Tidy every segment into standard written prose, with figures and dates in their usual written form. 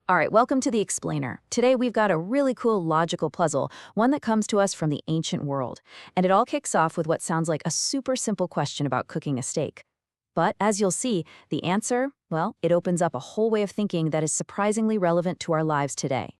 All right, welcome to the Explainer. Today we've got a really cool logical puzzle, one that comes to us from the ancient world. And it all kicks off with what sounds like a super simple question about cooking a steak. But as you'll see, the answer, well, it opens up a whole way of thinking that is surprisingly relevant to our lives today.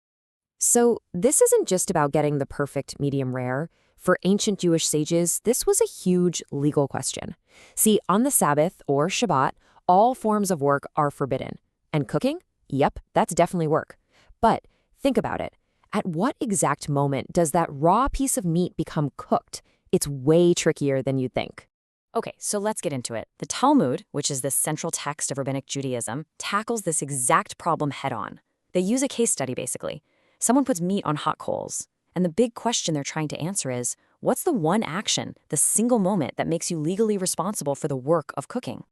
So, this isn't just about getting the perfect medium rare. For ancient Jewish sages, this was a huge legal question. See, on the Sabbath, or Shabbat, all forms of work are forbidden. And cooking? Yep, that's definitely work. But think about it. At what exact moment does that raw piece of meat become cooked? It's way trickier than you'd think. Okay, so let's get into it. The Talmud, which is the central text of rabbinic Judaism, tackles this exact problem head-on. They use a case study, basically. Someone puts meat on hot coals, and the big question they're trying to answer is, what's the one action, the single moment that makes you legally responsible for the work of cooking?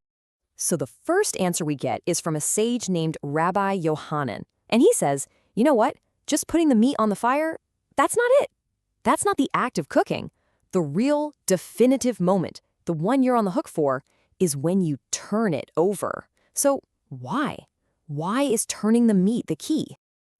So the first answer we get is from a sage named Rabbi Yohanan. And he says, you know what? Just putting the meat on the fire, that's not it. That's not the act of cooking. The real, definitive moment, the one you're on the hook for, is when you turn it over. So why? Why is turning the meat the key?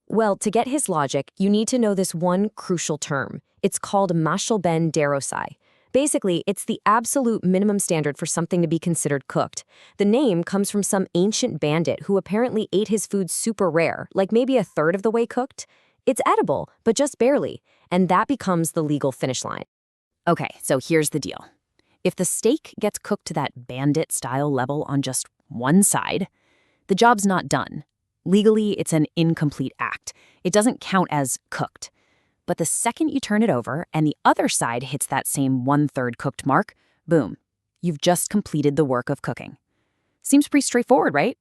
Well, to get his logic, you need to know this one crucial term. It's called mashal ben derosai. Basically, it's the absolute minimum standard for something to be considered cooked. The name comes from some ancient bandit who apparently ate his food super rare, like maybe a third of the way cooked. It's edible, but just barely, and that becomes the legal finish line. Okay, so here's the deal. If the steak gets cooked to that bandit-style level on just one side, the job's not done. Legally, it's an incomplete act. It doesn't count as cooked. But the second you turn it over and the other side hits that same one-third cooked mark, boom, you've just completed the work of cooking. Seems pretty straightforward, right?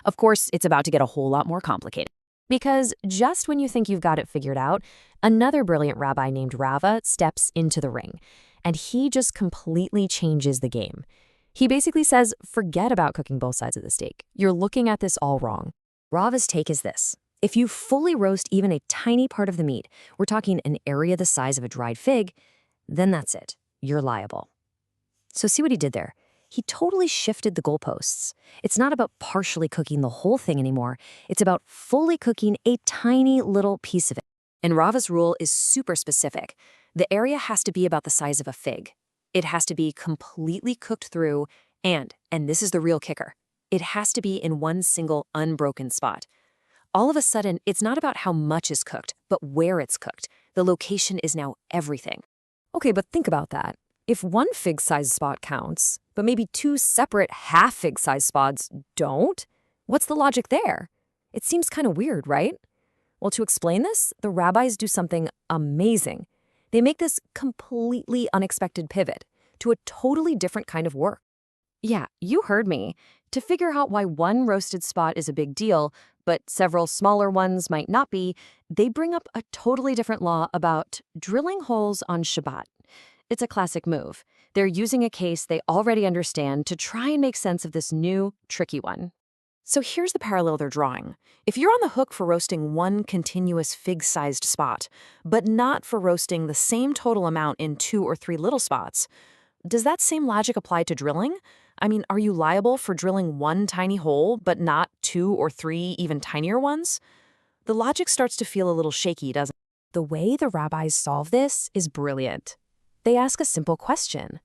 Of course, it's about to get a whole lot more complicated. Because just when you think you've got it figured out, another brilliant rabbi named Rava steps into the ring, and he just completely changes the game. He basically says, forget about cooking both sides of the steak. You're looking at this all wrong. Rava's take is this. If you fully roast even a tiny part of the meat, we're talking an area the size of a dried fig, then that's it. You're liable. So see what he did there? He totally shifted the goalposts. It's not about partially cooking the whole thing anymore. It's about fully cooking a tiny little piece of it. And Rava's rule is super specific. The area has to be about the size of a fig. It has to be completely cooked through, and this is the real kicker, it has to be in one single unbroken spot. All of a sudden, it's not about how much is cooked, but where it's cooked. The location is now everything. Okay, but think about that. If one fig-sized spot counts, but maybe two separate half-fig-sized spots don't, what's the logic there? It seems kind of weird, right? Well, to explain this, the rabbis do something amazing. They make this completely unexpected pivot to a totally different kind of work. Yeah, you heard me. To figure out why one roasted spot is a big deal, but several smaller ones might not be, they bring up a totally different law about drilling holes on Shabbat. It's a classic move. They're using a case they already understand to try and make sense of this new, tricky one. So here's the parallel they're drawing. If you're on the hook for roasting one continuous fig-sized spot, but not for roasting the same total amount in 2 or 3 little spots, does that same logic apply to drilling? I mean, are you liable for drilling one tiny hole, but not 2 or 3 even tinier ones? The logic starts to feel a little shaky, doesn't it? The way the rabbis solve this is brilliant. They ask a simple question.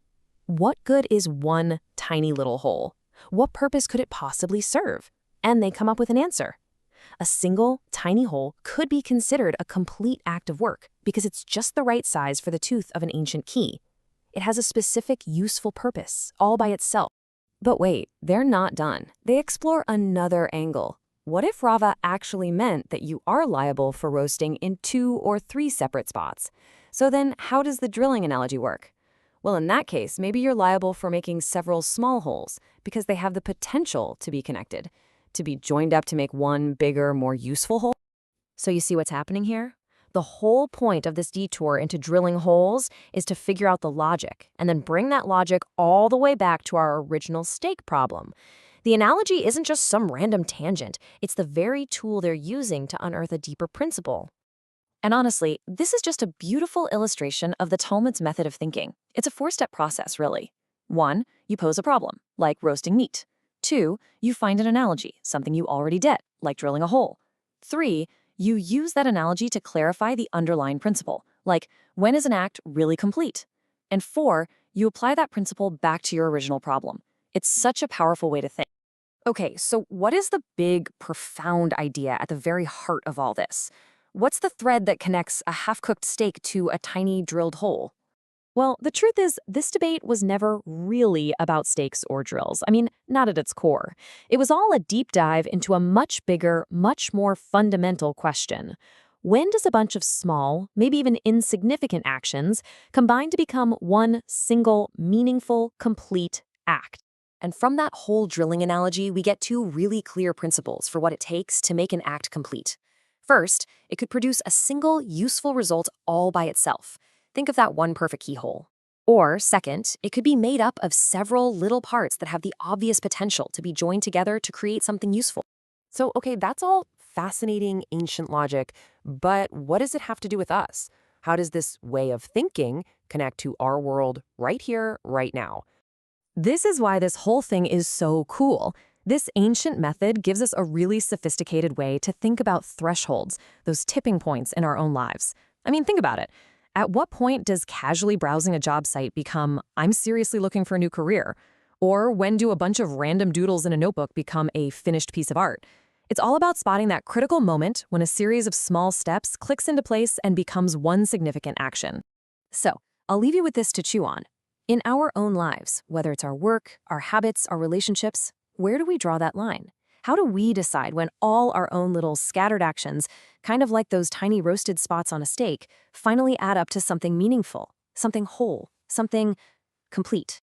What good is one tiny little hole? What purpose could it possibly serve? And they come up with an answer. A single, tiny hole could be considered a complete act of work because it's just the right size for the tooth of an ancient key. It has a specific, useful purpose, all by itself. But wait, they're not done. They explore another angle. What if Rava actually meant that you are liable for roasting in 2 or 3 separate spots? So then, how does the drilling analogy work? Well, in that case, maybe you're liable for making several small holes because they have the potential to be connected, to be joined up to make one bigger, more useful hole. So you see what's happening here? The whole point of this detour into drilling holes is to figure out the logic and then bring that logic all the way back to our original steak problem. The analogy isn't just some random tangent. It's the very tool they're using to unearth a deeper principle. And honestly, this is just a beautiful illustration of the Talmud's method of thinking. It's a 4-step process, really. 1, you pose a problem, like roasting meat. 2, you find an analogy, something you already did, like drilling a hole. 3, you use that analogy to clarify the underlying principle, like when is an act really complete? And 4, you apply that principle back to your original problem. It's such a powerful way to think. Okay, so what is the big, profound idea at the very heart of all this? What's the thread that connects a half-cooked steak to a tiny drilled hole? Well, the truth is, this debate was never really about steaks or drills. I mean, not at its core. It was all a deep dive into a much bigger, much more fundamental question. When does a bunch of small, maybe even insignificant actions combine to become one single, meaningful, complete act? And from that whole drilling analogy, we get 2 really clear principles for what it takes to make an act complete. First, it could produce a single, useful result all by itself. Think of that one perfect keyhole. Or, second, it could be made up of several little parts that have the obvious potential to be joined together to create something useful. So, okay, that's all fascinating ancient logic, but what does it have to do with us? How does this way of thinking connect to our world right here, right now? This is why this whole thing is so cool. This ancient method gives us a really sophisticated way to think about thresholds, those tipping points in our own lives. I mean, think about it. At what point does casually browsing a job site become, I'm seriously looking for a new career? Or when do a bunch of random doodles in a notebook become a finished piece of art? It's all about spotting that critical moment when a series of small steps clicks into place and becomes one significant action. So, I'll leave you with this to chew on. In our own lives, whether it's our work, our habits, our relationships, where do we draw that line? How do we decide when all our own little scattered actions, kind of like those tiny roasted spots on a steak, finally add up to something meaningful, something whole, something complete?